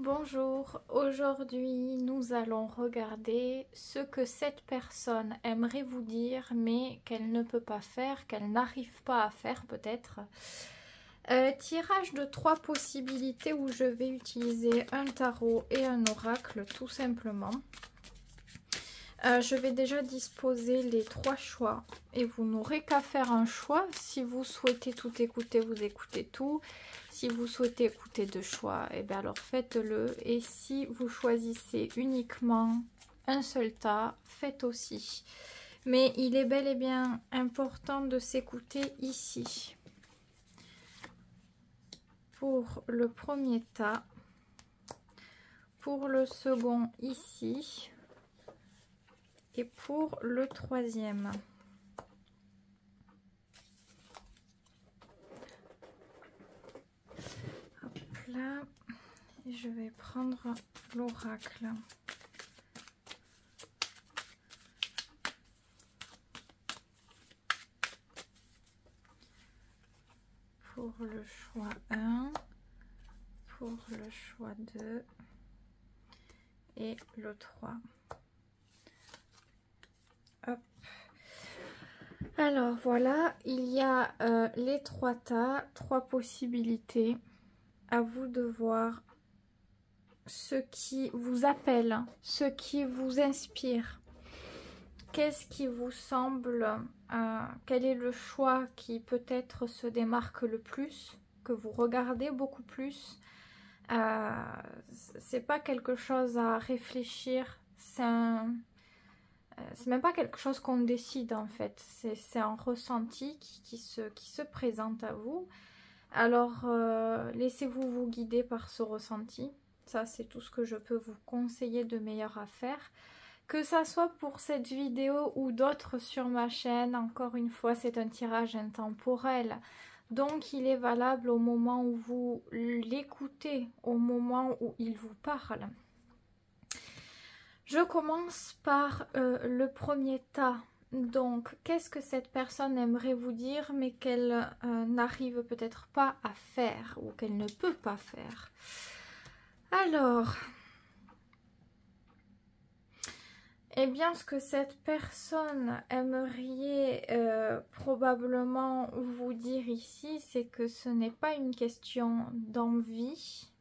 Bonjour, aujourd'hui nous allons regarder ce que cette personne aimerait vous dire mais qu'elle ne peut pas faire, qu'elle n'arrive pas à faire peut-être. Tirage de 3 possibilités où je vais utiliser un tarot et un oracle tout simplement. Je vais déjà disposer les 3 choix et vous n'aurez qu'à faire un choix. Si vous souhaitez tout écouter, vous écoutez tout. Si vous souhaitez écouter 2 choix, et bien alors faites-le. Et si vous choisissez uniquement un seul tas, faites aussi. Mais il est bel et bien important de s'écouter ici. Pour le premier tas, pour le second ici. Et pour le troisième. Hop là. Et je vais prendre l'oracle. Pour le choix 1. Pour le choix 2. Et le 3. Hop. Alors voilà, il y a les 3 tas, 3 possibilités. À vous de voir ce qui vous appelle, ce qui vous inspire. Qu'est-ce qui vous semble, quel est le choix qui peut-être se démarque le plus, que vous regardez beaucoup plus. C'est pas quelque chose à réfléchir, c'est même pas quelque chose qu'on décide en fait, c'est un ressenti qui se présente à vous. Alors laissez-vous vous guider par ce ressenti, ça c'est tout ce que je peux vous conseiller de meilleur à faire. Que ça soit pour cette vidéo ou d'autres sur ma chaîne, encore une fois c'est un tirage intemporel. Donc il est valable au moment où vous l'écoutez, au moment où il vous parle. Je commence par le premier tas. Donc, qu'est-ce que cette personne aimerait vous dire, mais qu'elle n'arrive peut-être pas à faire, ou qu'elle ne peut pas faire? Alors, eh bien, ce que cette personne aimerait probablement vous dire ici, c'est que ce n'est pas une question d'envie,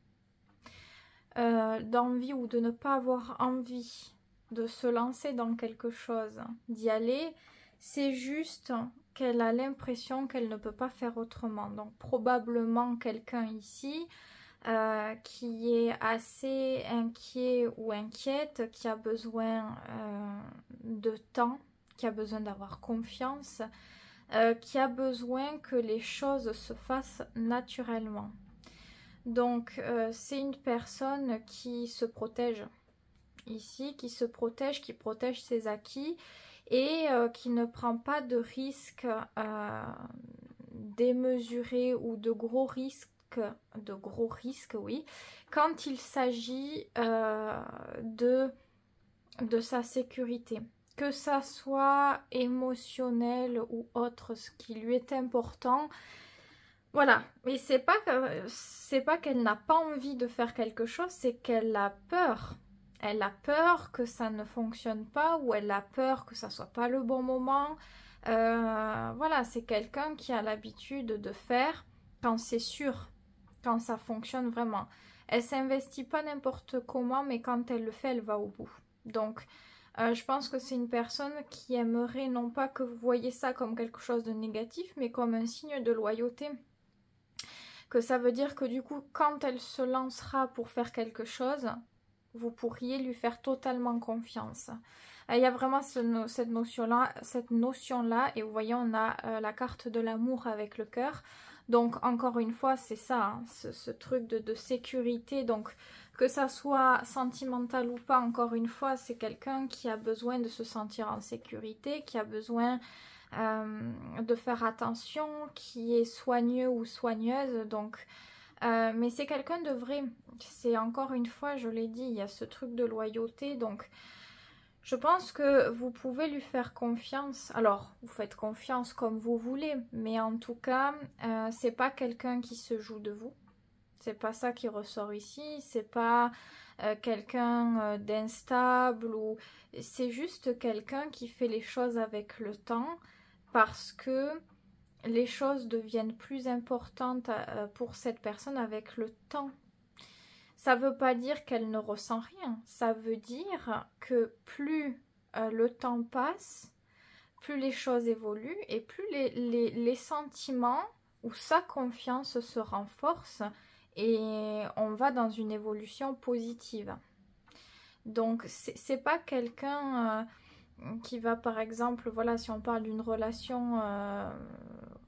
ou de ne pas avoir envie de se lancer dans quelque chose, d'y aller, c'est juste qu'elle a l'impression qu'elle ne peut pas faire autrement. Donc probablement quelqu'un ici qui est assez inquiet ou inquiète, qui a besoin de temps, qui a besoin d'avoir confiance, qui a besoin que les choses se fassent naturellement. Donc c'est une personne qui se protège ici, qui se protège, qui protège ses acquis et qui ne prend pas de risques démesurés ou de gros risques, oui, quand il s'agit de sa sécurité. Que ça soit émotionnel ou autre, ce qui lui est important. Voilà, mais c'est pas qu'elle n'a pas envie de faire quelque chose, c'est qu'elle a peur. Elle a peur que ça ne fonctionne pas ou elle a peur que ça soit pas le bon moment. Voilà, c'est quelqu'un qui a l'habitude de faire quand c'est sûr, quand ça fonctionne vraiment. Elle s'investit pas n'importe comment, mais quand elle le fait, elle va au bout. Donc, je pense que c'est une personne qui aimerait non pas que vous voyez ça comme quelque chose de négatif, mais comme un signe de loyauté. Que ça veut dire que du coup, quand elle se lancera pour faire quelque chose, vous pourriez lui faire totalement confiance. Il y a vraiment cette notion-là, et vous voyez, on a la carte de l'amour avec le cœur. Donc, encore une fois, c'est ça, hein, ce truc de sécurité. Donc, que ça soit sentimental ou pas, encore une fois, c'est quelqu'un qui a besoin de se sentir en sécurité, qui a besoin de faire attention, qui est soigneux ou soigneuse. Donc, mais c'est quelqu'un de vrai. C'est encore une fois, je l'ai dit, il y a ce truc de loyauté. Donc, je pense que vous pouvez lui faire confiance. Alors, vous faites confiance comme vous voulez, mais en tout cas, c'est pas quelqu'un qui se joue de vous. C'est pas ça qui ressort ici, c'est pas quelqu'un d'instable, ou c'est juste quelqu'un qui fait les choses avec le temps parce que les choses deviennent plus importantes pour cette personne avec le temps. Ça veut pas dire qu'elle ne ressent rien, ça veut dire que plus le temps passe, plus les choses évoluent et plus les sentiments ou sa confiance se renforcent et on va dans une évolution positive. Donc c'est pas quelqu'un qui va par exemple, voilà, si on parle d'une relation,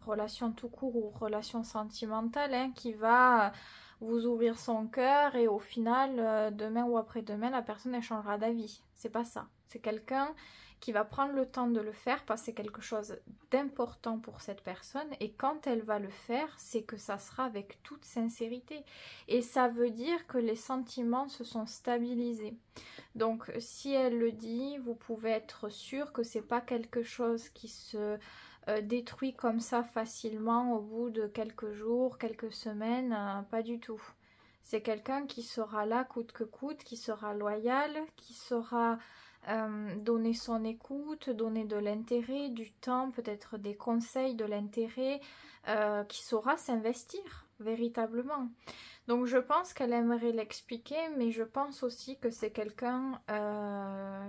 relation tout court ou relation sentimentale, hein, qui va vous ouvrir son cœur et au final, demain ou après-demain, la personne elle changera d'avis. C'est pas ça. C'est quelqu'un qui va prendre le temps de le faire parce que c'est quelque chose d'important pour cette personne et quand elle va le faire, c'est que ça sera avec toute sincérité. Et ça veut dire que les sentiments se sont stabilisés. Donc si elle le dit, vous pouvez être sûr que c'est pas quelque chose qui se détruit comme ça facilement au bout de quelques jours, quelques semaines, pas du tout. C'est quelqu'un qui sera là coûte que coûte, qui sera loyal, qui saura donner son écoute, donner de l'intérêt, du temps, peut-être des conseils, de l'intérêt, qui saura s'investir véritablement. Donc je pense qu'elle aimerait l'expliquer, mais je pense aussi que c'est quelqu'un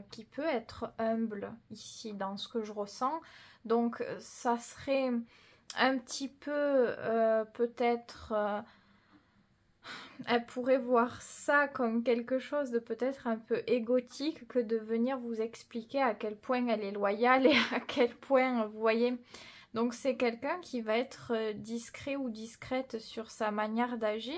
qui peut être humble ici dans ce que je ressens. Donc ça serait un petit peu peut-être... elle pourrait voir ça comme quelque chose de peut-être un peu égotique que de venir vous expliquer à quel point elle est loyale et à quel point, vous voyez... Donc c'est quelqu'un qui va être discret ou discrète sur sa manière d'agir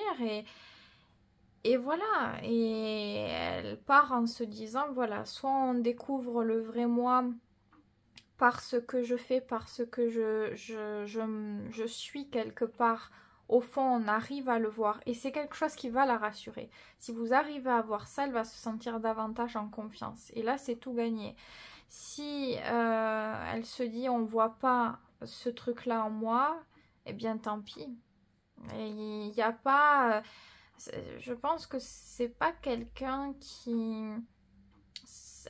et voilà, et elle part en se disant, voilà, soit on découvre le vrai moi par ce que je fais, parce que je suis quelque part, au fond on arrive à le voir et c'est quelque chose qui va la rassurer. Si vous arrivez à voir ça, elle va se sentir davantage en confiance et là c'est tout gagné. Si elle se dit on voit pas ce truc là en moi, eh bien tant pis. Il n'y a pas... je pense que c'est pas quelqu'un qui...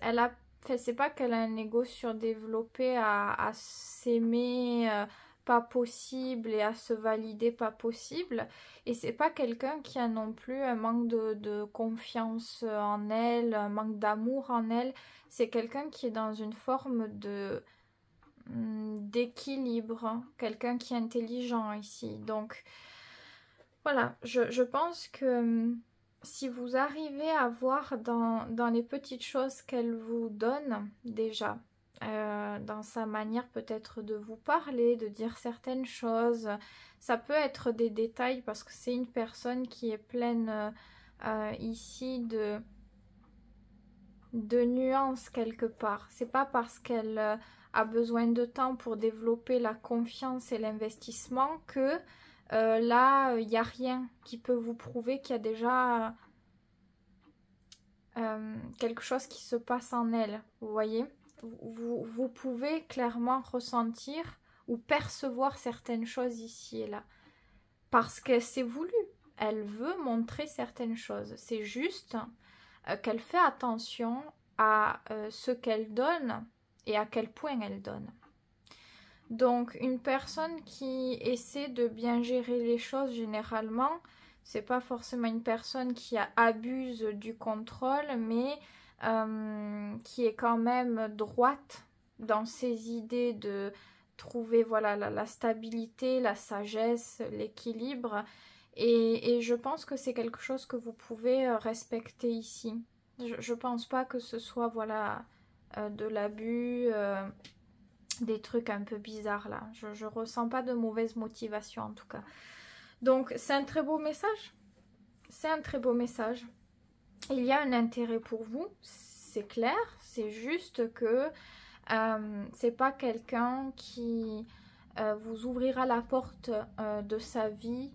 Elle a... Enfin, c'est pas qu'elle a un ego surdéveloppé à s'aimer pas possible et à se valider pas possible. Et c'est pas quelqu'un qui a non plus un manque de confiance en elle, un manque d'amour en elle. C'est quelqu'un qui est dans une forme de d'équilibre, quelqu'un qui est intelligent ici. Donc voilà, je pense que si vous arrivez à voir dans les petites choses qu'elle vous donne déjà, dans sa manière peut-être de vous parler, de dire certaines choses, ça peut être des détails parce que c'est une personne qui est pleine ici de nuances quelque part. C'est pas parce qu'elle a besoin de temps pour développer la confiance et l'investissement que là, il n'y a rien qui peut vous prouver qu'il y a déjà quelque chose qui se passe en elle, vous voyez. Vous pouvez clairement ressentir ou percevoir certaines choses ici et là. Parce que c'est voulu. Elle veut montrer certaines choses. C'est juste qu'elle fait attention à ce qu'elle donne et à quel point elle donne. Donc une personne qui essaie de bien gérer les choses généralement, c'est pas forcément une personne qui abuse du contrôle, mais qui est quand même droite dans ses idées de trouver voilà la stabilité, la sagesse, l'équilibre. Et je pense que c'est quelque chose que vous pouvez respecter ici. Je pense pas que ce soit voilà de l'abus, des trucs un peu bizarres là. Je ressens pas de mauvaise motivation en tout cas. Donc c'est un très beau message. C'est un très beau message. Il y a un intérêt pour vous, c'est clair. C'est juste que c'est pas quelqu'un qui vous ouvrira la porte de sa vie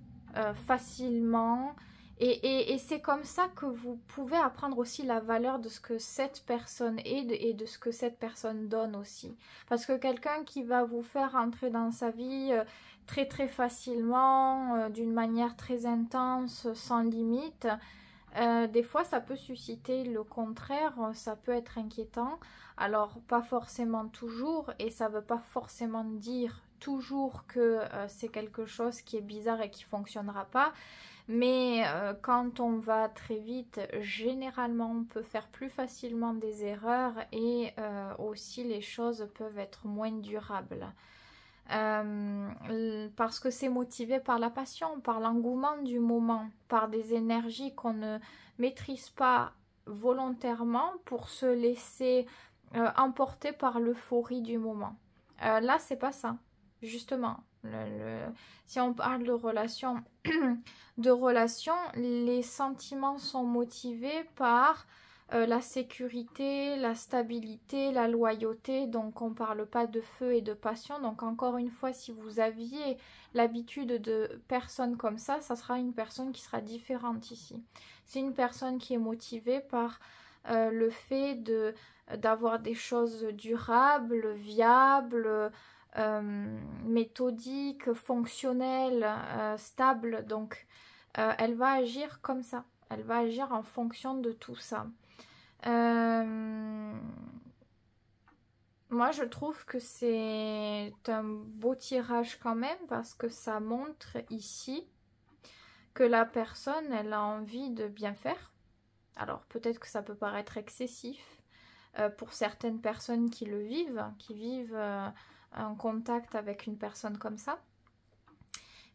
facilement Et c'est comme ça que vous pouvez apprendre aussi la valeur de ce que cette personne est et de ce que cette personne donne aussi. Parce que quelqu'un qui va vous faire entrer dans sa vie très très facilement, d'une manière très intense, sans limite, des fois ça peut susciter le contraire, ça peut être inquiétant. Alors pas forcément toujours, et ça veut pas forcément dire toujours que c'est quelque chose qui est bizarre et qui fonctionnera pas. Mais quand on va très vite, généralement on peut faire plus facilement des erreurs et aussi les choses peuvent être moins durables. Parce que c'est motivé par la passion, par l'engouement du moment, par des énergies qu'on ne maîtrise pas volontairement pour se laisser emporter par l'euphorie du moment. Là, c'est pas ça, justement. Si on parle de relation, les sentiments sont motivés par la sécurité, la stabilité, la loyauté. Donc on ne parle pas de feu et de passion. Donc encore une fois, si vous aviez l'habitude de personnes comme ça sera une personne qui sera différente ici. C'est une personne qui est motivée par le fait d'avoir des choses durables, viables, méthodiques, fonctionnelles, stables. Donc elle va agir comme ça. Elle va agir en fonction de tout ça. Moi, je trouve que c'est un beau tirage quand même parce que ça montre ici que la personne, elle a envie de bien faire. Alors, peut-être que ça peut paraître excessif pour certaines personnes qui le vivent, qui vivent un contact avec une personne comme ça.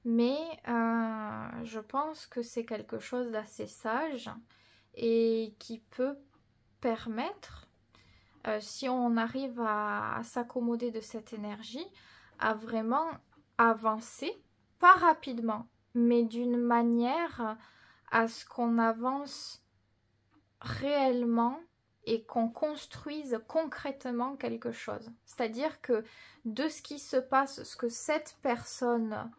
Mais je pense que c'est quelque chose d'assez sage et qui peut permettre, si on arrive à s'accommoder de cette énergie, à vraiment avancer, pas rapidement, mais d'une manière à ce qu'on avance réellement et qu'on construise concrètement quelque chose. C'est-à-dire que de ce qui se passe, ce que cette personne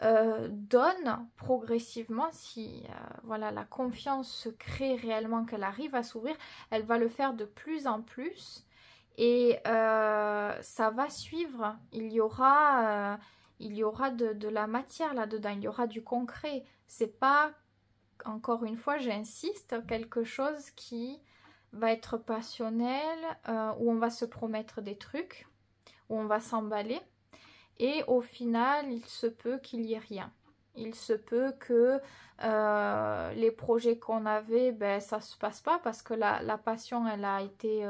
donne progressivement, si voilà, la confiance se crée réellement, qu'elle arrive à s'ouvrir, elle va le faire de plus en plus et ça va suivre. Il y aura de la matière là-dedans, il y aura du concret. C'est pas, encore une fois, j'insiste, quelque chose qui va être passionnel, où on va se promettre des trucs, où on va s'emballer. Et au final, il se peut qu'il n'y ait rien. Il se peut que les projets qu'on avait, ben, ça ne se passe pas parce que la passion, elle a été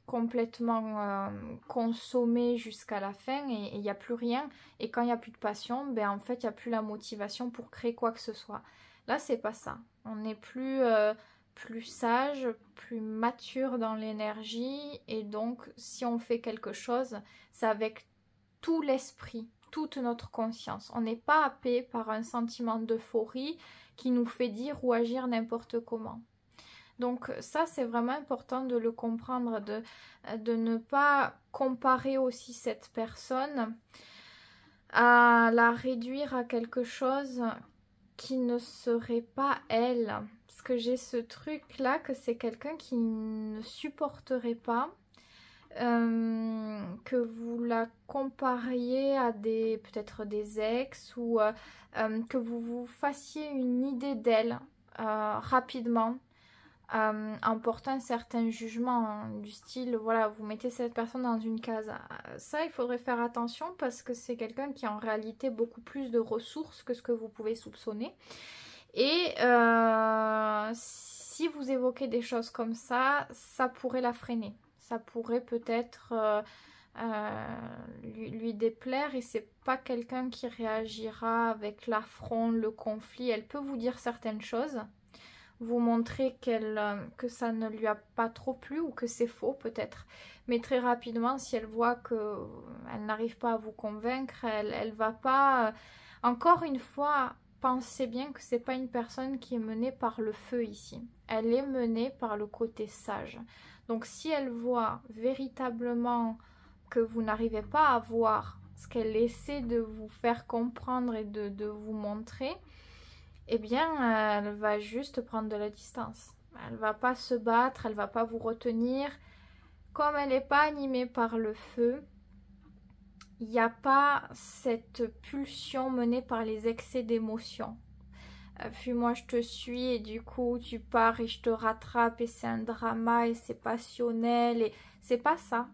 complètement consommée jusqu'à la fin et il n'y a plus rien. Et quand il n'y a plus de passion, ben, en fait, il n'y a plus la motivation pour créer quoi que ce soit. Là, c'est pas ça. On n'est plus sage, plus mature dans l'énergie et donc si on fait quelque chose, c'est avec tout l'esprit, toute notre conscience. On n'est pas happé par un sentiment d'euphorie qui nous fait dire ou agir n'importe comment. Donc ça, c'est vraiment important de le comprendre, de ne pas comparer aussi cette personne, à la réduire à quelque chose qui ne serait pas elle. Parce que j'ai ce truc là que c'est quelqu'un qui ne supporterait pas que vous la compariez à peut-être des ex ou que vous vous fassiez une idée d'elle rapidement en portant un certain jugement hein, du style voilà, vous mettez cette personne dans une case. Ça, il faudrait faire attention parce que c'est quelqu'un qui a en réalité beaucoup plus de ressources que ce que vous pouvez soupçonner. Et si vous évoquez des choses comme ça pourrait la freiner. Ça pourrait peut-être lui déplaire et c'est pas quelqu'un qui réagira avec l'affront, le conflit. Elle peut vous dire certaines choses, vous montrer que ça ne lui a pas trop plu ou que c'est faux peut-être. Mais très rapidement, si elle voit qu'elle n'arrive pas à vous convaincre, elle va pas... Encore une fois, pensez bien que c'est pas une personne qui est menée par le feu ici. Elle est menée par le côté sage. Donc si elle voit véritablement que vous n'arrivez pas à voir ce qu'elle essaie de vous faire comprendre et de vous montrer, eh bien, elle va juste prendre de la distance. Elle va pas se battre, elle va pas vous retenir. Comme elle n'est pas animée par le feu, il n'y a pas cette pulsion menée par les excès d'émotion. Fuis-moi, je te suis et du coup tu pars et je te rattrape et c'est un drama et c'est passionnel et c'est pas ça.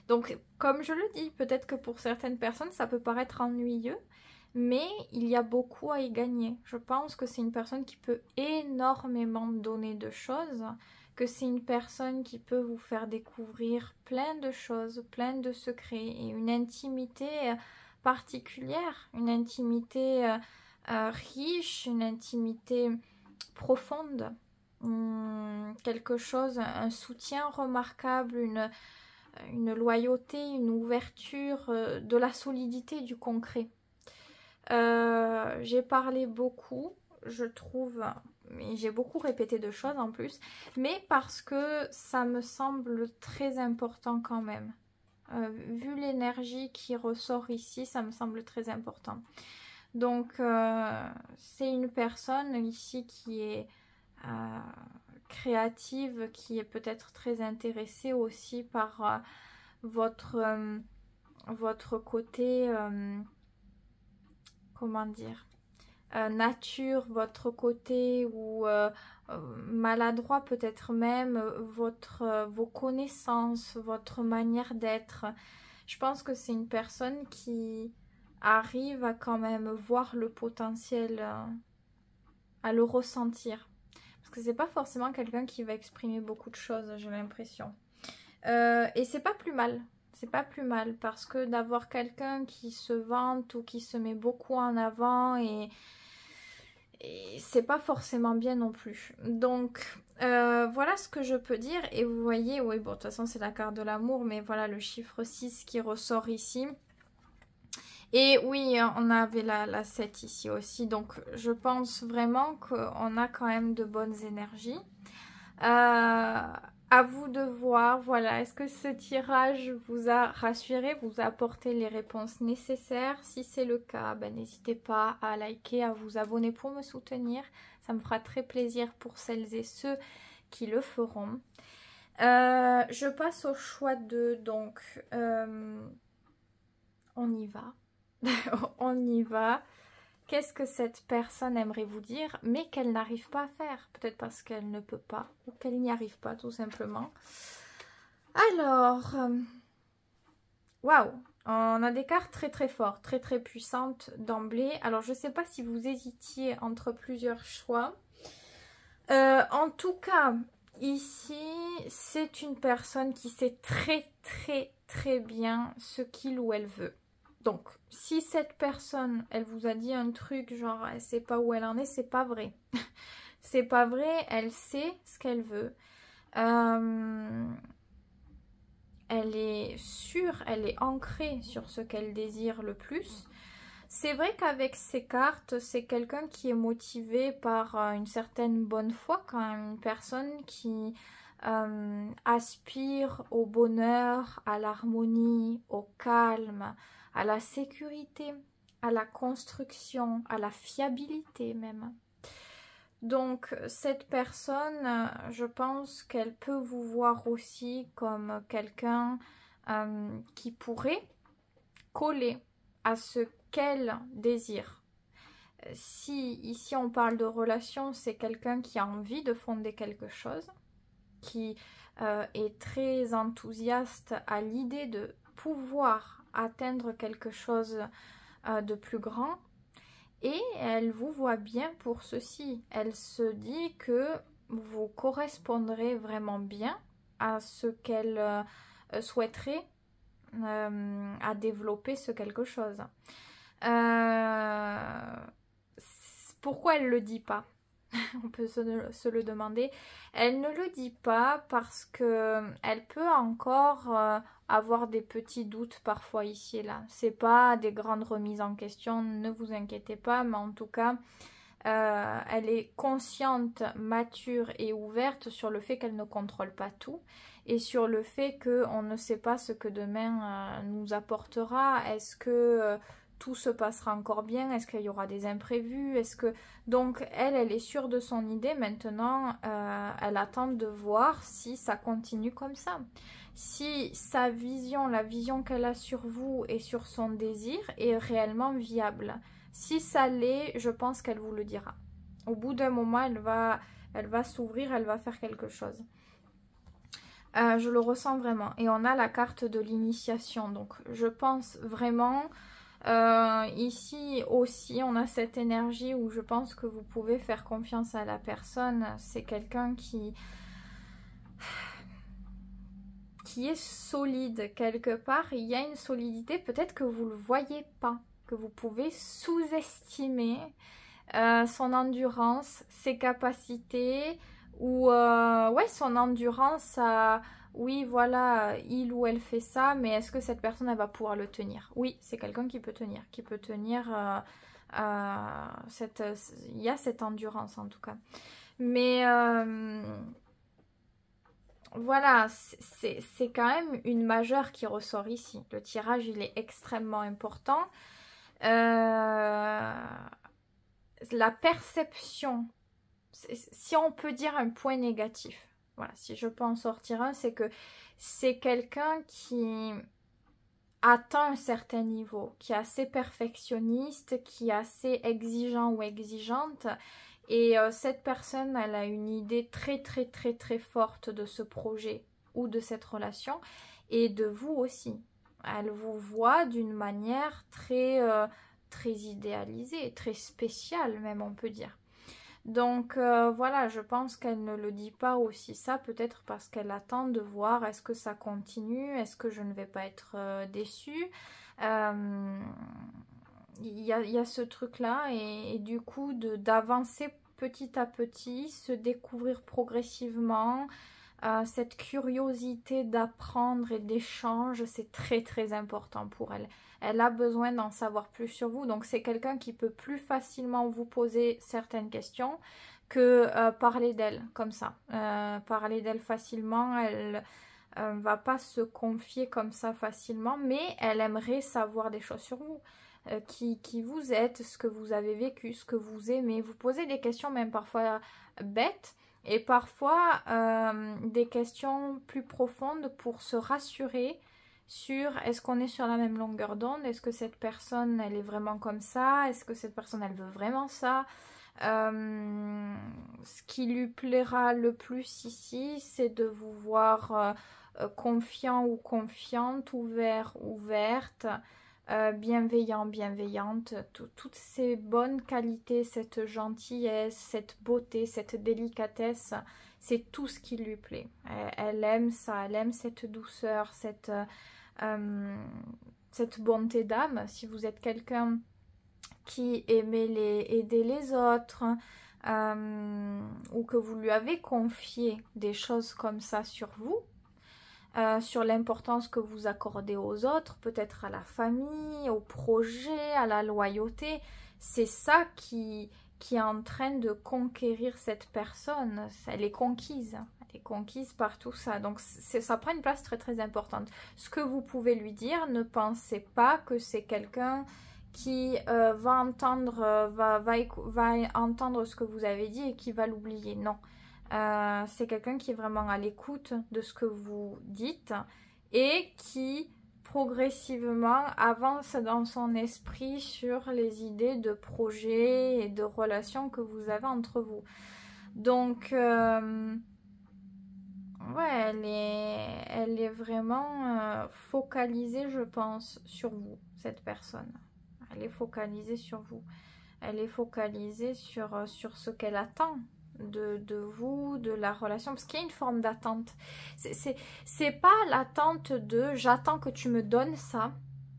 Donc comme je le dis, peut-être que pour certaines personnes ça peut paraître ennuyeux, mais il y a beaucoup à y gagner. Je pense que c'est une personne qui peut énormément donner de choses, que c'est une personne qui peut vous faire découvrir plein de choses, plein de secrets et une intimité particulière, une intimité riche, une intimité profonde, quelque chose, un soutien remarquable, une loyauté, une ouverture, de la solidité, du concret. J'ai parlé beaucoup, je trouve, mais j'ai beaucoup répété de choses en plus, mais parce que ça me semble très important quand même. Vu l'énergie qui ressort ici, ça me semble très important. Donc, c'est une personne ici qui est créative, qui est peut-être très intéressée aussi par votre côté, comment dire, nature, votre côté ou maladroit peut-être même, vos connaissances, votre manière d'être. Je pense que c'est une personne qui arrive à quand même voir le potentiel, à le ressentir. Parce que c'est pas forcément quelqu'un qui va exprimer beaucoup de choses, j'ai l'impression. Et c'est pas plus mal. C'est pas plus mal parce que d'avoir quelqu'un qui se vante ou qui se met beaucoup en avant et c'est pas forcément bien non plus. Donc voilà ce que je peux dire. Et vous voyez, oui, bon, de toute façon c'est la carte de l'amour, mais voilà le chiffre 6 qui ressort ici. Et oui, on avait la 7 ici aussi. Donc je pense vraiment qu'on a quand même de bonnes énergies. À vous de voir, voilà, est-ce que ce tirage vous a rassuré, vous a apporté les réponses nécessaires? Si c'est le cas, ben, n'hésitez pas à liker, à vous abonner pour me soutenir. Ça me fera très plaisir pour celles et ceux qui le feront. Je passe au choix 2, donc on y va. On y va. Qu'est-ce que cette personne aimerait vous dire, mais qu'elle n'arrive pas à faire? Peut-être parce qu'elle ne peut pas, ou qu'elle n'y arrive pas, tout simplement. Alors, waouh, on a des cartes très très fortes, très très puissantes d'emblée. Alors, je ne sais pas si vous hésitiez entre plusieurs choix. En tout cas, ici, c'est une personne qui sait très très très bien ce qu'il ou elle veut. Donc, si cette personne, elle vous a dit un truc genre, elle sait pas où elle en est, c'est pas vrai. C'est pas vrai, elle sait ce qu'elle veut. Elle est sûre, elle est ancrée sur ce qu'elle désire le plus. C'est vrai qu'avec ces cartes, c'est quelqu'un qui est motivé par une certaine bonne foi, quand même. Une personne qui aspire au bonheur, à l'harmonie, au calme, à la sécurité, à la construction, à la fiabilité même. Donc cette personne, je pense qu'elle peut vous voir aussi comme quelqu'un qui pourrait coller à ce qu'elle désire. Si ici on parle de relation, c'est quelqu'un qui a envie de fonder quelque chose, qui est très enthousiaste à l'idée de pouvoir atteindre quelque chose de plus grand, et elle vous voit bien pour ceci. Elle se dit que vous correspondrez vraiment bien à ce qu'elle souhaiterait à développer ce quelque chose. Pourquoi elle ne le dit pas? On peut se le demander. Elle ne le dit pas parce que elle peut encore avoir des petits doutes parfois ici et là. C'est pas des grandes remises en question, ne vous inquiétez pas, mais en tout cas, elle est consciente, mature et ouverte sur le fait qu'elle ne contrôle pas tout et sur le fait qu'on ne sait pas ce que demain nous apportera. Est-ce que tout se passera encore bien? Est-ce qu'il y aura des imprévus? Est-ce que... Donc, elle est sûre de son idée. Maintenant, elle attend de voir si ça continue comme ça. Si sa vision, la vision qu'elle a sur vous et sur son désir est réellement viable. Si ça l'est, je pense qu'elle vous le dira. Au bout d'un moment, elle va s'ouvrir, elle va faire quelque chose. Je le ressens vraiment. Et on a la carte de l'initiation. Donc, je pense vraiment... ici aussi, on a cette énergie où je pense que vous pouvez faire confiance à la personne. C'est quelqu'un qui est solide quelque part. Il y a une solidité, peut-être que vous ne le voyez pas, que vous pouvez sous-estimer son endurance, ses capacités, ou ouais, son endurance à... Oui, voilà, il ou elle fait ça, mais est-ce que cette personne, elle va pouvoir le tenir? Oui, c'est quelqu'un qui peut tenir, il y a cette endurance en tout cas. Mais voilà, c'est quand même une majeure qui ressort ici. Le tirage, il est extrêmement important. La perception, si on peut dire un point négatif, voilà, si je peux en sortir un, c'est que c'est quelqu'un qui atteint un certain niveau, qui est assez perfectionniste, qui est assez exigeant ou exigeante. Et cette personne, elle a une idée très très très très forte de ce projet ou de cette relation et de vous aussi. Elle vous voit d'une manière très, très idéalisée, très spéciale même on peut dire. Donc voilà, je pense qu'elle ne le dit pas aussi ça, peut-être parce qu'elle attend de voir est-ce que ça continue, est-ce que je ne vais pas être déçue. Il y a ce truc-là et du coup d'avancer petit à petit, se découvrir progressivement, cette curiosité d'apprendre et d'échange, c'est très très important pour elle. Elle a besoin d'en savoir plus sur vous, donc c'est quelqu'un qui peut plus facilement vous poser certaines questions que parler d'elle comme ça. Parler d'elle facilement, elle va pas se confier comme ça facilement, mais elle aimerait savoir des choses sur vous. Qui vous êtes, ce que vous avez vécu, ce que vous aimez. Vous posez des questions même parfois bêtes et parfois des questions plus profondes pour se rassurer sur est-ce qu'on est sur la même longueur d'onde, est-ce que cette personne elle est vraiment comme ça, est-ce que cette personne elle veut vraiment ça. Ce qui lui plaira le plus ici, c'est de vous voir confiant ou confiante, ouvert, ouverte, bienveillant, bienveillante, toutes ces bonnes qualités, cette gentillesse, cette beauté, cette délicatesse, c'est tout ce qui lui plaît. Elle aime ça, elle aime cette douceur, cette bonté d'âme. Si vous êtes quelqu'un qui aimait aider les autres, ou que vous lui avez confié des choses comme ça sur vous, sur l'importance que vous accordez aux autres, peut-être à la famille, au projet, à la loyauté. C'est ça qui est en train de conquérir cette personne. Elle est conquise. Elle est conquise par tout ça. Donc ça prend une place très très importante. Ce que vous pouvez lui dire, ne pensez pas que c'est quelqu'un qui va entendre ce que vous avez dit et qui va l'oublier. Non. C'est quelqu'un qui est vraiment à l'écoute de ce que vous dites et qui progressivement avance dans son esprit sur les idées de projets et de relations que vous avez entre vous. Donc, ouais, elle est vraiment focalisée, je pense, sur vous, cette personne. Elle est focalisée sur vous. Elle est focalisée sur ce qu'elle attend de vous, de la relation, parce qu'il y a une forme d'attente. C'est pas l'attente de j'attends que tu me donnes ça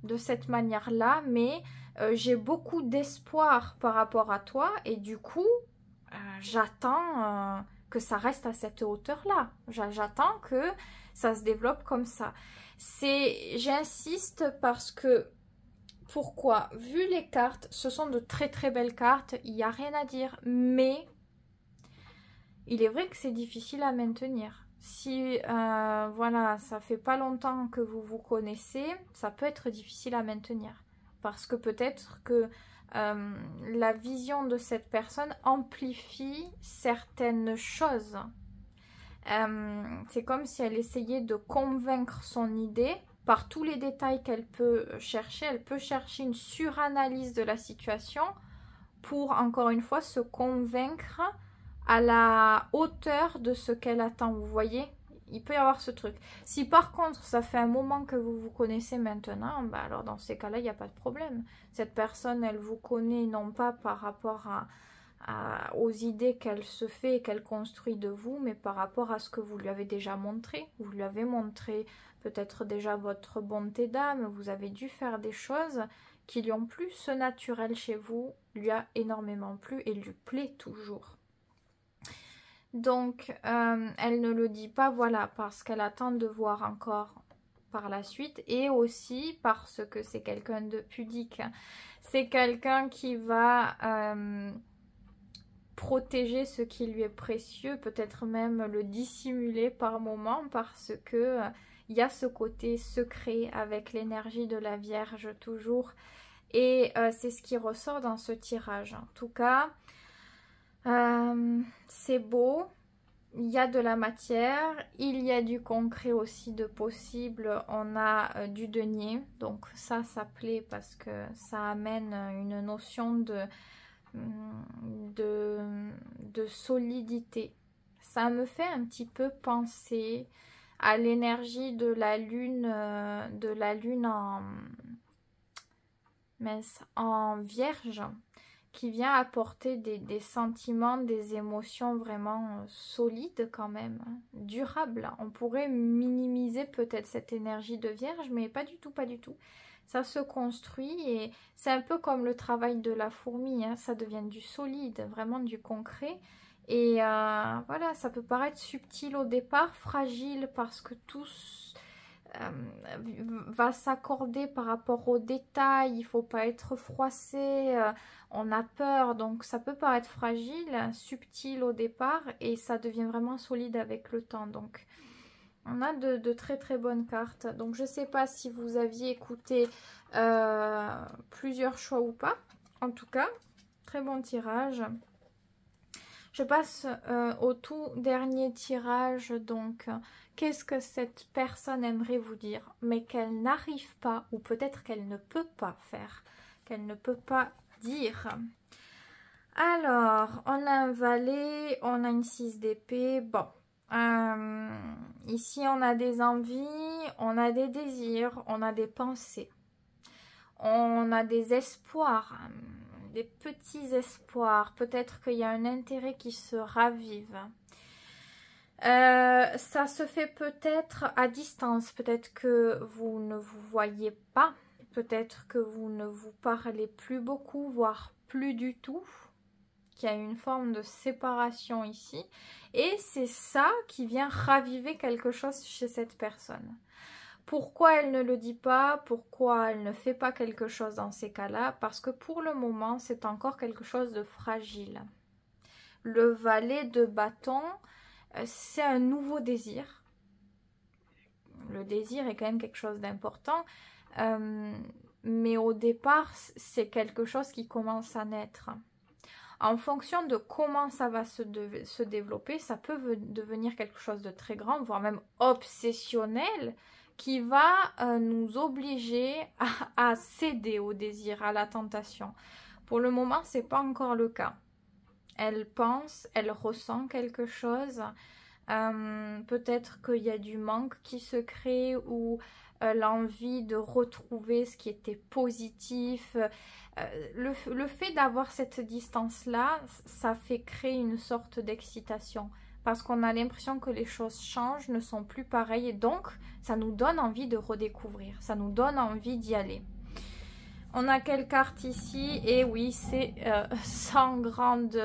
de cette manière-là, mais j'ai beaucoup d'espoir par rapport à toi et du coup j'attends que ça reste à cette hauteur-là. J'attends que ça se développe comme ça. J'insiste parce que pourquoi? Vu les cartes, ce sont de très très belles cartes, il n'y a rien à dire, mais il est vrai que c'est difficile à maintenir. Si, voilà, ça fait pas longtemps que vous vous connaissez, ça peut être difficile à maintenir. parce que peut-être que la vision de cette personne amplifie certaines choses. C'est comme si elle essayait de convaincre son idée par tous les détails qu'elle peut chercher. Elle peut chercher une suranalyse de la situation pour, encore une fois, se convaincre à la hauteur de ce qu'elle attend. Vous voyez? Il peut y avoir ce truc. Si par contre, ça fait un moment que vous vous connaissez maintenant, bah alors dans ces cas-là, il n'y a pas de problème. Cette personne, elle vous connaît non pas par rapport aux idées qu'elle se fait et qu'elle construit de vous, mais par rapport à ce que vous lui avez déjà montré. Vous lui avez montré peut-être déjà votre bonté d'âme, vous avez dû faire des choses qui lui ont plu. Ce naturel chez vous lui a énormément plu et lui plaît toujours. Donc, elle ne le dit pas, voilà, parce qu'elle attend de voir encore par la suite, et aussi parce que c'est quelqu'un de pudique. C'est quelqu'un qui va protéger ce qui lui est précieux, peut-être même le dissimuler par moment, parce que il y a ce côté secret avec l'énergie de la Vierge toujours, et c'est ce qui ressort dans ce tirage. En tout cas, c'est beau, il y a de la matière, il y a du concret aussi de possible, on a du denier, donc ça plaît parce que ça amène une notion de solidité. Ça me fait un petit peu penser à l'énergie de la lune en Vierge, qui vient apporter des sentiments, des émotions vraiment solides quand même, durables. On pourrait minimiser peut-être cette énergie de Vierge, mais pas du tout, pas du tout. Ça se construit et c'est un peu comme le travail de la fourmi, hein, ça devient du solide, vraiment du concret. Et voilà, ça peut paraître subtil au départ, fragile parce que tout va s'accorder par rapport aux détails, il ne faut pas être froissé, on a peur, donc ça peut paraître fragile, subtil au départ et ça devient vraiment solide avec le temps. Donc on a de très très bonnes cartes. Donc je ne sais pas si vous aviez écouté plusieurs choix ou pas. En tout cas, très bon tirage. Je passe au tout dernier tirage. Donc, qu'est-ce que cette personne aimerait vous dire, mais qu'elle n'arrive pas, ou peut-être qu'elle ne peut pas faire, qu'elle ne peut pas dire. Alors, on a un valet, on a une 6 d'épée. Bon, ici on a des envies, on a des désirs, on a des pensées, on a des espoirs, des petits espoirs. Peut-être qu'il y a un intérêt qui se ravive. Ça se fait peut-être à distance, peut-être que vous ne vous voyez pas, peut-être que vous ne vous parlez plus beaucoup, voire plus du tout, qu'il y a une forme de séparation ici, et c'est ça qui vient raviver quelque chose chez cette personne. Pourquoi elle ne le dit pas? Pourquoi elle ne fait pas quelque chose dans ces cas-là? Parce que pour le moment, c'est encore quelque chose de fragile. Le valet de bâton, c'est un nouveau désir. Le désir est quand même quelque chose d'important, mais au départ, c'est quelque chose qui commence à naître. En fonction de comment ça va se développer, ça peut devenir quelque chose de très grand, voire même obsessionnel, qui va nous obliger à céder au désir, à la tentation. Pour le moment, ce n'est pas encore le cas. Elle pense, elle ressent quelque chose. Peut-être qu'il y a du manque qui se crée ou l'envie de retrouver ce qui était positif. Le fait d'avoir cette distance-là, ça fait créer une sorte d'excitation. Parce qu'on a l'impression que les choses changent, ne sont plus pareilles. Et donc, ça nous donne envie de redécouvrir. Ça nous donne envie d'y aller. On a quelle carte ici? Et oui, c'est sans grande...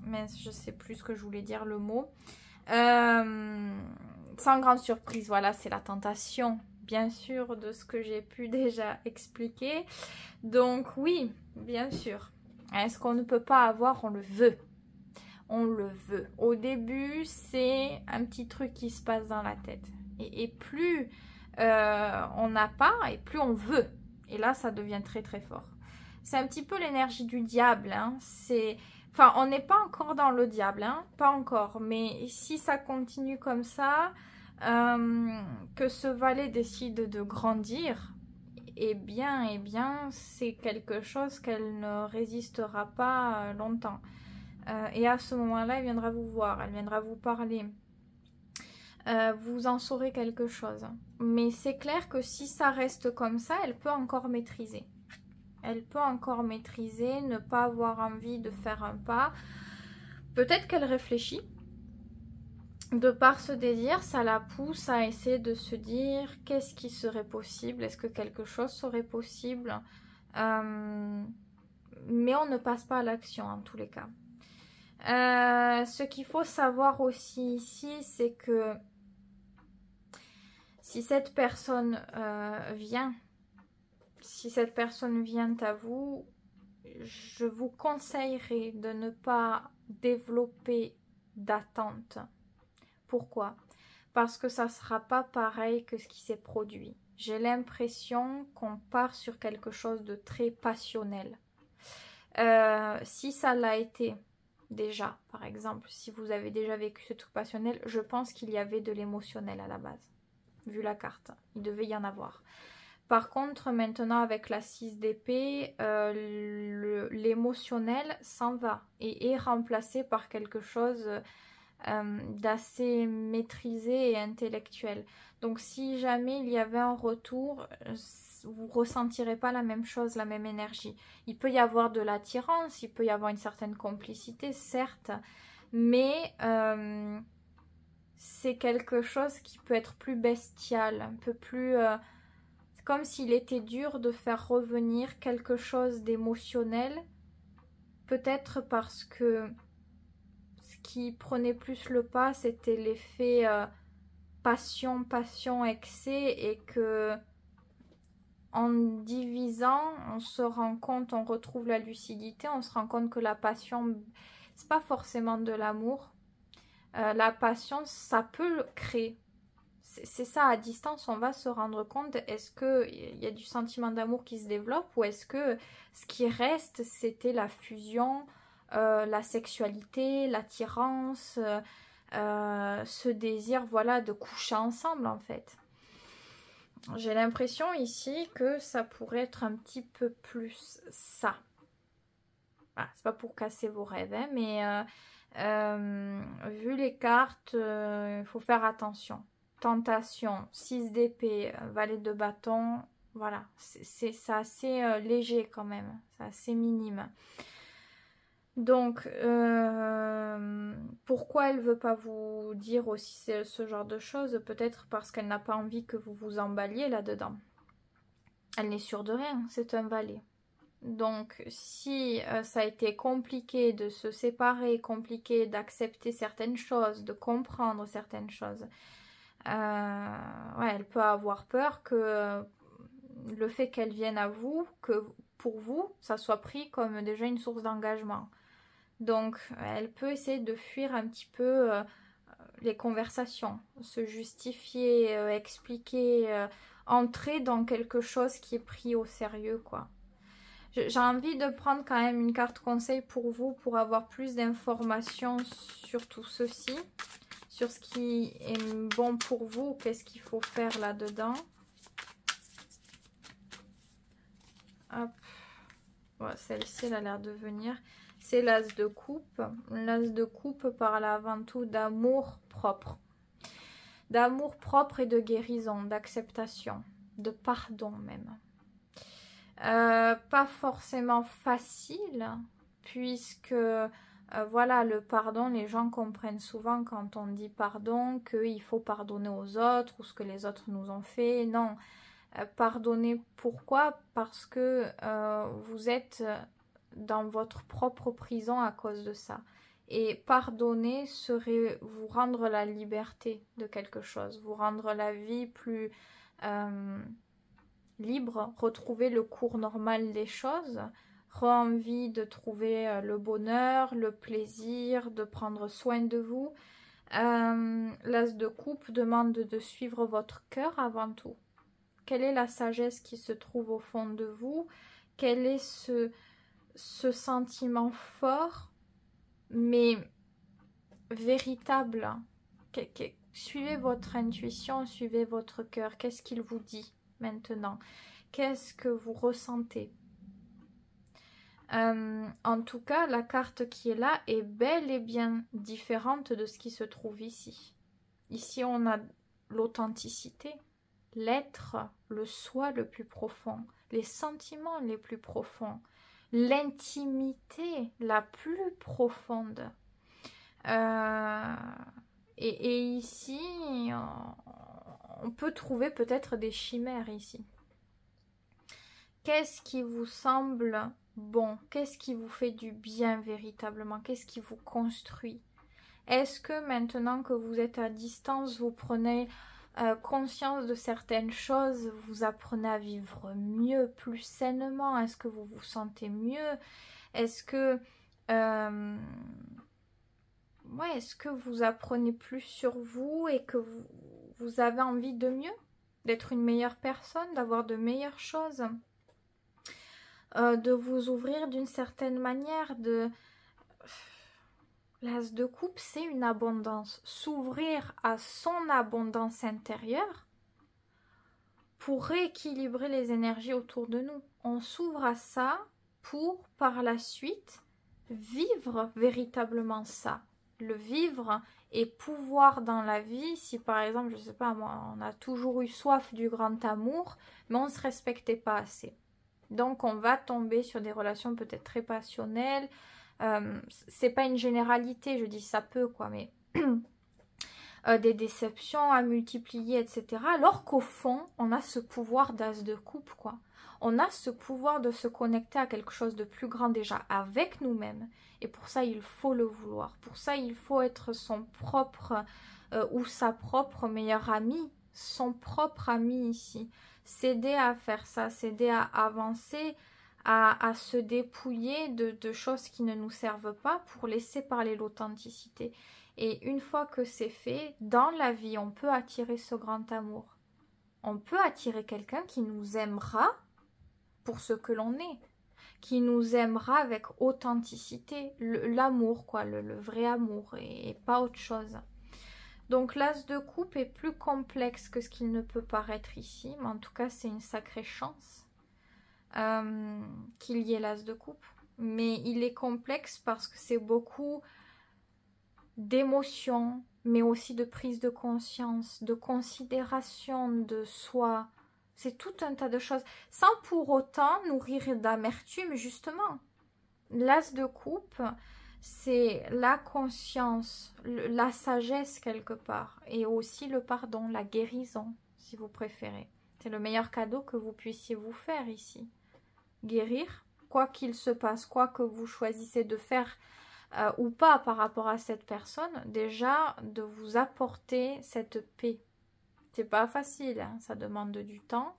mince, je sais plus ce que je voulais dire, le mot. Sans grande surprise, voilà, c'est la tentation, bien sûr, de ce que j'ai pu déjà expliquer. Donc oui, bien sûr. Est-ce qu'on ne peut pas avoir? On le veut. On le veut. Au début, c'est un petit truc qui se passe dans la tête. Et plus on n'a pas, et plus on veut. Et là, ça devient très très fort. C'est un petit peu l'énergie du diable. Hein. Enfin, on n'est pas encore dans le diable, hein. Pas encore. Mais si ça continue comme ça, que ce valet décide de grandir, eh bien, c'est quelque chose qu'elle ne résistera pas longtemps. Et à ce moment-là, elle viendra vous voir, elle viendra vous parler. Vous en saurez quelque chose. Mais c'est clair que si ça reste comme ça, elle peut encore maîtriser. Elle peut encore maîtriser, ne pas avoir envie de faire un pas. Peut-être qu'elle réfléchit. De par ce désir, ça la pousse à essayer de se dire qu'est-ce qui serait possible, est-ce que quelque chose serait possible, mais on ne passe pas à l'action en tous les cas. Ce qu'il faut savoir aussi ici, c'est que si cette personne vient à vous, je vous conseillerais de ne pas développer d'attente. Pourquoi? Parce que ça ne sera pas pareil que ce qui s'est produit. J'ai l'impression qu'on part sur quelque chose de très passionnel. Si ça l'a été déjà, par exemple, si vous avez déjà vécu ce truc passionnel, je pense qu'il y avait de l'émotionnel à la base. Vu la carte, il devait y en avoir. Par contre, maintenant avec la 6 d'épée, l'émotionnel s'en va et est remplacé par quelque chose d'assez maîtrisé et intellectuel. Donc si jamais il y avait un retour, vous ne ressentirez pas la même chose, la même énergie. Il peut y avoir de l'attirance, il peut y avoir une certaine complicité, certes, mais c'est quelque chose qui peut être plus bestial, un peu plus... c'est comme s'il était dur de faire revenir quelque chose d'émotionnel, peut-être parce que ce qui prenait plus le pas, c'était l'effet passion, excès, et que en divisant, on se rend compte, on retrouve la lucidité, on se rend compte que la passion, c'est pas forcément de l'amour. La passion, ça peut créer. C'est ça, à distance, on va se rendre compte, est-ce qu'il y a du sentiment d'amour qui se développe, ou est-ce que ce qui reste, c'était la fusion, la sexualité, l'attirance, ce désir, voilà, de coucher ensemble, en fait. J'ai l'impression ici que ça pourrait être un petit peu plus ça. Voilà, c'est pas pour casser vos rêves, hein, mais vu les cartes, il faut faire attention. Tentation, 6 d'épée, valet de bâton, voilà, c'est assez léger quand même, c'est assez minime. Donc, pourquoi elle ne veut pas vous dire aussi ce genre de choses? Peut-être parce qu'elle n'a pas envie que vous vous emballiez là-dedans. Elle n'est sûre de rien, c'est un valet. Donc, si ça a été compliqué de se séparer, compliqué d'accepter certaines choses, de comprendre certaines choses, ouais, elle peut avoir peur que le fait qu'elle vienne à vous, que pour vous, ça soit pris comme déjà une source d'engagement. Donc, elle peut essayer de fuir un petit peu les conversations, se justifier, expliquer, entrer dans quelque chose qui est pris au sérieux, quoi. J'ai envie de prendre quand même une carte conseil pour vous, pour avoir plus d'informations sur tout ceci, sur ce qui est bon pour vous, qu'est-ce qu'il faut faire là-dedans. Hop. Ouais, celle-ci, elle a l'air de venir. C'est l'as de coupe. L'as de coupe parle avant tout d'amour propre. D'amour propre et de guérison, d'acceptation, de pardon même. Pas forcément facile, puisque voilà, le pardon, les gens comprennent souvent quand on dit pardon qu'il faut pardonner aux autres ou ce que les autres nous ont fait. Non, pardonner, pourquoi? Parce que vous êtes dans votre propre prison à cause de ça. Et pardonner serait vous rendre la liberté de quelque chose, vous rendre la vie plus libre, retrouver le cours normal des choses, envie de trouver le bonheur, le plaisir, de prendre soin de vous. L'as de coupe demande de suivre votre cœur avant tout. Quelle est la sagesse qui se trouve au fond de vous? Quel est ce sentiment fort, mais véritable? Suivez votre intuition, suivez votre cœur. Qu'est-ce qu'il vous dit maintenant? Qu'est-ce que vous ressentez? En tout cas, la carte qui est là est bel et bien différente de ce qui se trouve ici. Ici, on a l'authenticité, l'être, le soi le plus profond, les sentiments les plus profonds, l'intimité la plus profonde. Et ici, on peut trouver peut-être des chimères ici. Qu'est-ce qui vous semble bon? Qu'est-ce qui vous fait du bien véritablement? Qu'est-ce qui vous construit? Est-ce que maintenant que vous êtes à distance, vous prenez conscience de certaines choses, vous apprenez à vivre mieux, plus sainement? Est-ce que vous vous sentez mieux? Est-ce que est-ce que vous apprenez plus sur vous et que vous avez envie de mieux? D'être une meilleure personne, d'avoir de meilleures choses, de vous ouvrir d'une certaine manière, L'as de coupe, c'est une abondance. S'ouvrir à son abondance intérieure pour rééquilibrer les énergies autour de nous. On s'ouvre à ça pour, par la suite, vivre véritablement ça. Le vivre et pouvoir dans la vie, si par exemple, je sais pas moi, on a toujours eu soif du grand amour, mais on ne se respectait pas assez. Donc on va tomber sur des relations peut-être très passionnelles. C'est pas une généralité, je dis ça peut quoi, mais des déceptions à multiplier, etc. Alors qu'au fond, on a ce pouvoir d'as de coupe, quoi. On a ce pouvoir de se connecter à quelque chose de plus grand déjà avec nous-mêmes. Et pour ça, il faut le vouloir. Pour ça, il faut être son propre ou sa propre meilleure amie, son propre ami ici. S'aider à faire ça, s'aider à avancer, à se dépouiller de choses qui ne nous servent pas pour laisser parler l'authenticité. Et une fois que c'est fait, dans la vie, on peut attirer ce grand amour. On peut attirer quelqu'un qui nous aimera pour ce que l'on est, qui nous aimera avec authenticité, l'amour, quoi, le vrai amour et pas autre chose. Donc l'as de coupe est plus complexe que ce qu'il ne peut paraître ici, mais en tout cas c'est une sacrée chance qu'il y ait l'as de coupe. Mais il est complexe parce que c'est beaucoup d'émotions, mais aussi de prise de conscience, de considération de soi. C'est tout un tas de choses, sans pour autant nourrir d'amertume, justement. L'as de coupe, c'est la conscience, la sagesse quelque part, et aussi le pardon, la guérison, si vous préférez. C'est le meilleur cadeau que vous puissiez vous faire ici. Guérir, quoi qu'il se passe, quoi que vous choisissez de faire ou pas par rapport à cette personne, déjà de vous apporter cette paix. C'est pas facile, hein, ça demande du temps.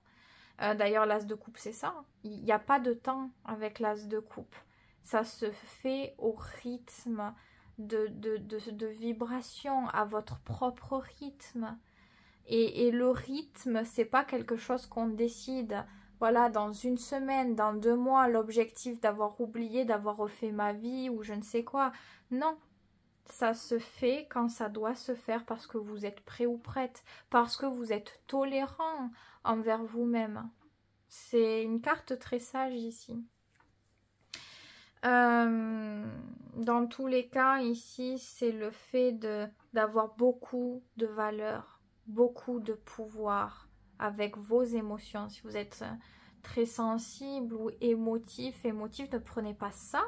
D'ailleurs, l'as de coupe, c'est ça. Il n'y a pas de temps avec l'as de coupe. Ça se fait au rythme de vibration, à votre propre rythme. Et le rythme, c'est pas quelque chose qu'on décide. Voilà, dans une semaine, dans 2 mois, l'objectif d'avoir oublié, d'avoir refait ma vie ou je ne sais quoi. Non, ça se fait quand ça doit se faire parce que vous êtes prêt ou prête, parce que vous êtes tolérant envers vous-même. C'est une carte très sage ici. Dans tous les cas, ici, c'est le fait d'avoir beaucoup de valeur, beaucoup de pouvoir avec vos émotions. Si vous êtes très sensible ou émotif, ne prenez pas ça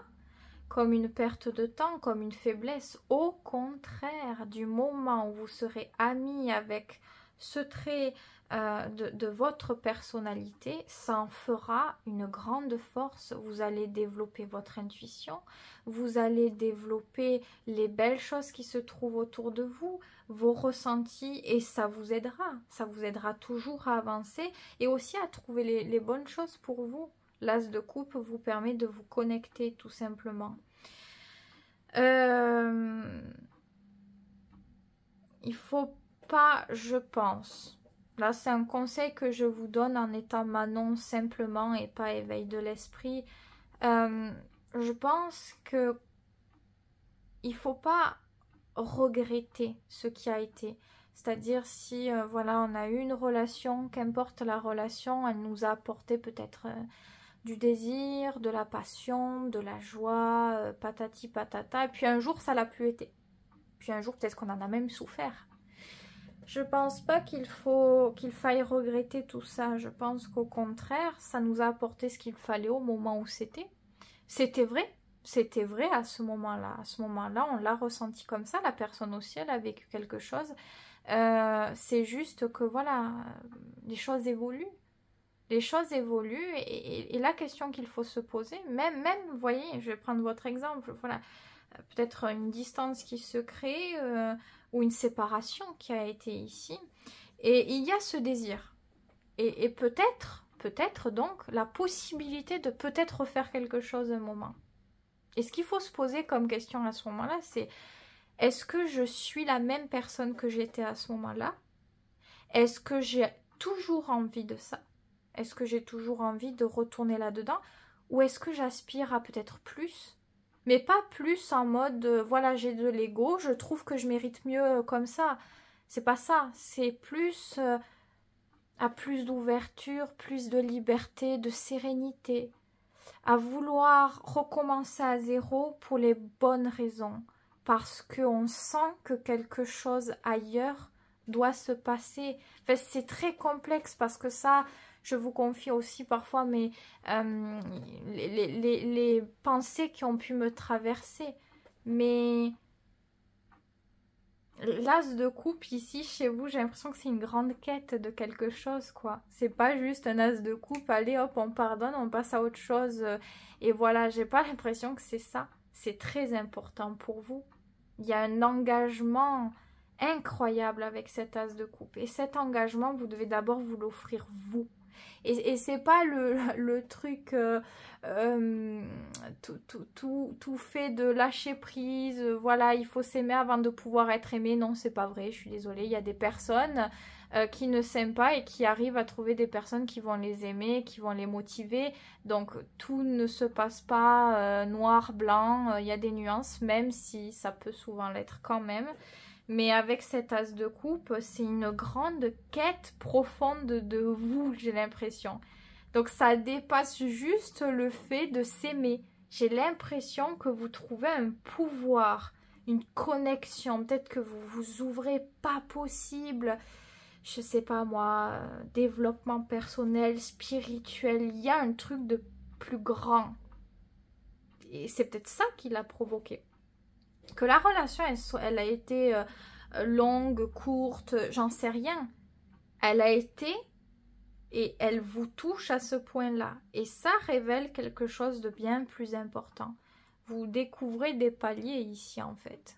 comme une perte de temps, comme une faiblesse. Au contraire, du moment où vous serez ami avec ce trait de votre personnalité, ça en fera une grande force. Vous allez développer votre intuition, vous allez développer les belles choses qui se trouvent autour de vous, vos ressentis, et ça vous aidera toujours à avancer et aussi à trouver les bonnes choses pour vous. L'as de coupe vous permet de vous connecter tout simplement. Il faut pas, je pense, Là, c'est un conseil que je vous donne en étant Manon simplement et pas éveil de l'esprit. Je pense que il faut pas regretter ce qui a été. C'est-à-dire si voilà, on a eu une relation, qu'importe la relation, elle nous a apporté peut-être du désir, de la passion, de la joie, patati patata, et puis un jour ça l'a plus été. Puis un jour peut-être qu'on en a même souffert. Je pense pas qu'il faille regretter tout ça. Je pense qu'au contraire, ça nous a apporté ce qu'il fallait au moment où c'était. C'était vrai. C'était vrai à ce moment-là. À ce moment-là, on l'a ressenti comme ça. La personne aussi, elle a vécu quelque chose. C'est juste que voilà, les choses évoluent. Les choses évoluent et la question qu'il faut se poser, même, vous voyez, je vais prendre votre exemple, voilà, peut-être une distance qui se crée ou une séparation qui a été ici. Et il y a ce désir. Et peut-être donc la possibilité de peut-être refaire quelque chose un moment. Et ce qu'il faut se poser comme question à ce moment-là, c'est est-ce que je suis la même personne que j'étais à ce moment-là? Est-ce que j'ai toujours envie de ça? Est-ce que j'ai toujours envie de retourner là-dedans? Ou est-ce que j'aspire à peut-être plus? Mais pas plus en mode, voilà, j'ai de l'ego, je trouve que je mérite mieux comme ça. C'est pas ça, c'est plus à plus d'ouverture, plus de liberté, de sérénité, à vouloir recommencer à zéro pour les bonnes raisons, parce qu'on sent que quelque chose ailleurs doit se passer. Enfin, c'est très complexe parce que ça, je vous confie aussi parfois les pensées qui ont pu me traverser. Mais l'as de coupe ici chez vous, j'ai l'impression que c'est une grande quête de quelque chose, quoi. C'est pas juste un as de coupe, allez hop, on pardonne, on passe à autre chose. Et voilà, j'ai pas l'impression que c'est ça. C'est très important pour vous. Il y a un engagement incroyable avec cet as de coupe. Et cet engagement, vous devez d'abord vous l'offrir vous. Et c'est pas le truc tout fait de lâcher prise, voilà, il faut s'aimer avant de pouvoir être aimé. Non, c'est pas vrai, je suis désolée. Il y a des personnes qui ne s'aiment pas et qui arrivent à trouver des personnes qui vont les aimer, qui vont les motiver. Donc tout ne se passe pas noir, blanc, il y a des nuances, même si ça peut souvent l'être quand même. Mais avec cet as de coupe, c'est une grande quête profonde de vous, j'ai l'impression. Donc ça dépasse juste le fait de s'aimer. J'ai l'impression que vous trouvez un pouvoir, une connexion. Peut-être que vous vous ouvrez pas possible. Je sais pas moi, développement personnel, spirituel. Il y a un truc de plus grand. Et c'est peut-être ça qui l'a provoqué. Que la relation, elle a été longue, courte, j'en sais rien. Elle a été et elle vous touche à ce point-là. Et ça révèle quelque chose de bien plus important. Vous découvrez des paliers ici, en fait.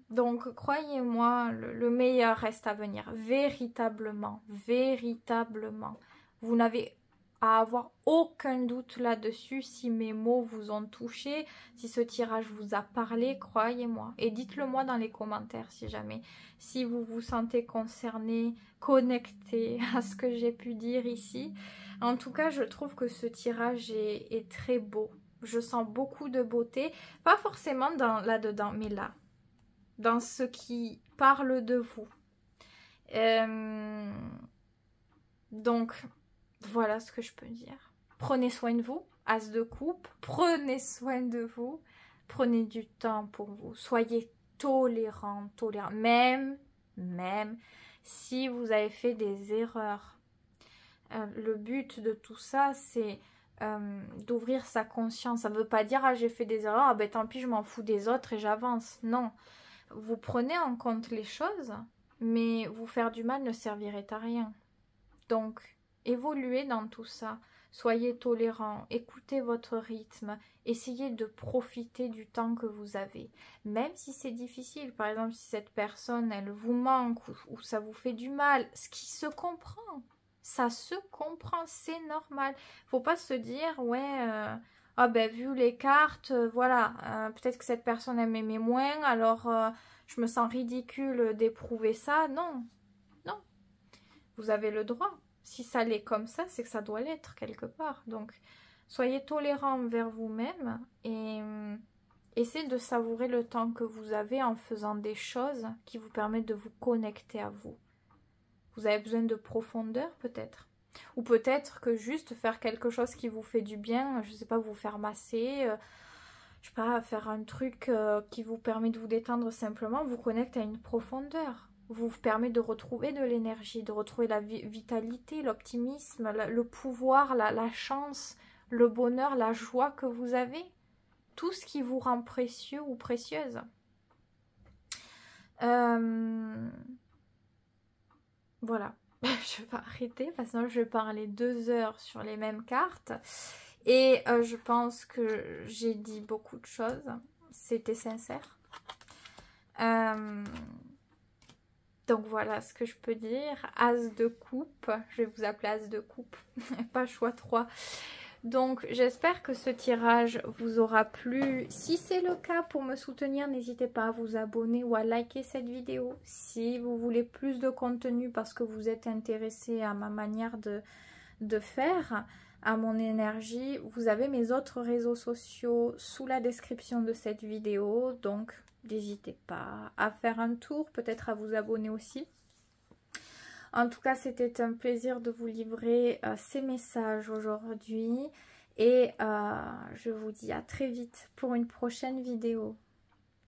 Donc, croyez-moi, le meilleur reste à venir. Véritablement, véritablement. Vous n'avez à avoir aucun doute là-dessus si mes mots vous ont touché, si ce tirage vous a parlé, croyez-moi. Et dites-le moi dans les commentaires si jamais, si vous vous sentez concerné, connecté à ce que j'ai pu dire ici. En tout cas, je trouve que ce tirage est très beau. Je sens beaucoup de beauté, pas forcément là-dedans, mais là, dans ce qui parle de vous. Donc, voilà ce que je peux dire. Prenez soin de vous, as de coupe, prenez soin de vous, prenez du temps pour vous, soyez tolérants, même si vous avez fait des erreurs. Le but de tout ça, c'est d'ouvrir sa conscience. Ça ne veut pas dire « Ah, j'ai fait des erreurs, ah ben tant pis, je m'en fous des autres et j'avance ». Non, vous prenez en compte les choses, mais vous faire du mal ne servirait à rien. Donc, évoluez dans tout ça. Soyez tolérants, écoutez votre rythme, essayez de profiter du temps que vous avez. Même si c'est difficile, par exemple, si cette personne, elle vous manque ou ça vous fait du mal, ce qui se comprend. Ça se comprend, c'est normal. Faut pas se dire, ouais, ah ben vu les cartes, voilà, peut-être que cette personne elle m'aimait moins, alors je me sens ridicule d'éprouver ça. Non, non, vous avez le droit. Si ça l'est comme ça, c'est que ça doit l'être quelque part. Donc, soyez tolérants envers vous-même et essayez de savourer le temps que vous avez en faisant des choses qui vous permettent de vous connecter à vous. Vous avez besoin de profondeur peut-être. Ou peut-être que juste faire quelque chose qui vous fait du bien, je ne sais pas, vous faire masser, je sais pas, faire un truc qui vous permet de vous détendre simplement, vous connecte à une profondeur. Vous permet de retrouver de l'énergie, de retrouver la vitalité, l'optimisme, le pouvoir, la chance, le bonheur, la joie que vous avez. Tout ce qui vous rend précieux ou précieuse. Voilà. Je vais arrêter parce que sinon je vais parler 2 heures sur les mêmes cartes. Et je pense que j'ai dit beaucoup de choses. C'était sincère. Donc voilà ce que je peux dire. As de coupe. Je vais vous appeler As de coupe. Pas choix 3. Donc j'espère que ce tirage vous aura plu. Si c'est le cas, pour me soutenir, n'hésitez pas à vous abonner ou à liker cette vidéo. Si vous voulez plus de contenu parce que vous êtes intéressé à ma manière de faire, à mon énergie, vous avez mes autres réseaux sociaux sous la description de cette vidéo. Donc n'hésitez pas à faire un tour, peut-être à vous abonner aussi. En tout cas, c'était un plaisir de vous livrer ces messages aujourd'hui. Et je vous dis à très vite pour une prochaine vidéo.